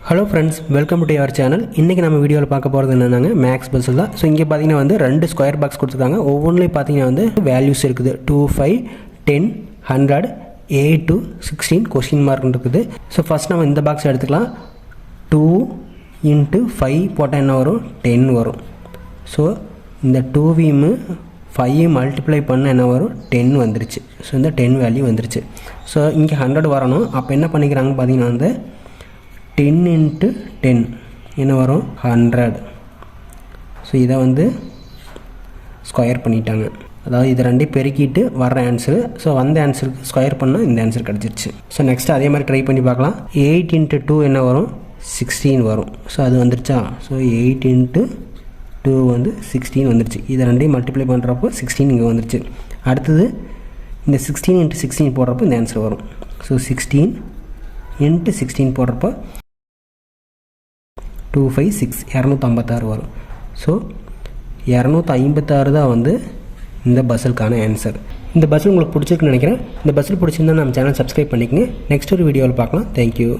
Hello friends, welcome to your channel. இன்றைக்கி நம்ம வீடியோவில் பார்க்க போகிறது என்னென்னாங்க, மேக்ஸ் பஸ்ஸில் தான். ஸோ இங்கே பார்த்தீங்கன்னா வந்து 2 ஸ்கொயர் பாக்ஸ் கொடுத்துருக்காங்க. ஒவ்வொன்றிலையும் பார்த்தீங்கன்னா வந்து வேல்யூஸ் இருக்குது. 2, 5, 10, 100, 8 to 16 கொஸ்டின் மார்க் இருக்குது. ஸோ ஃபஸ்ட் நம்ம இந்த பாக்ஸ் எடுத்துக்கலாம். 2 × 5 போட்டால் என்ன வரும்? 10 வரும். ஸோ இந்த 2வையும் 5 மல்டிப்ளை பண்ண என்ன வரும்? 10 வந்துருச்சு. ஸோ இந்த 10 வேல்யூ வந்துருச்சு. ஸோ இங்கே 100 வரணும். அப்போ என்ன பண்ணிக்கிறாங்க பார்த்தீங்கன்னா வந்து 10 × 10 என்ன வரும்? 100. ஸோ இதை வந்து ஸ்கொயர் பண்ணிட்டாங்க. அதாவது இது ரெண்டையும் பெருக்கிட்டு வர்ற ஆன்சரு. ஸோ வந்த ஆன்சருக்கு ஸ்கொயர் பண்ணால் இந்த ஆன்சர் கிடச்சிருச்சு. ஸோ நெக்ஸ்ட்டு அதே மாதிரி ட்ரை பண்ணி பார்க்கலாம். 8 × 2 என்ன வரும்? 16 வரும். ஸோ அது வந்துருச்சா? ஸோ 8 × 2 வந்து 16 வந்துருச்சு. இதை ரெண்டையும் மல்டிப்ளை பண்ணுறப்போ 16 இங்கே வந்துருச்சு. அடுத்தது இந்த 16 × 16 போடுறப்போ இந்த ஆன்சர் வரும். ஸோ 16 × 16 போடுறப்போ 2, 5, 6 256 வரும். ஸோ 256 தான் வந்து இந்த பஸ்ஸுக்கான ஆன்சர். இந்த பஸ்ஸில் உங்களுக்கு பிடிச்சிருக்குன்னு நினைக்கிறேன். இந்த பஸ்ஸில் பிடிச்சிருந்தா நம்ம சேனல் சப்ஸ்கிரைப் பண்ணிக்கங்க. நெக்ஸ்ட் ஒரு வீடியோவில் பார்க்கலாம். தேங்க்யூ.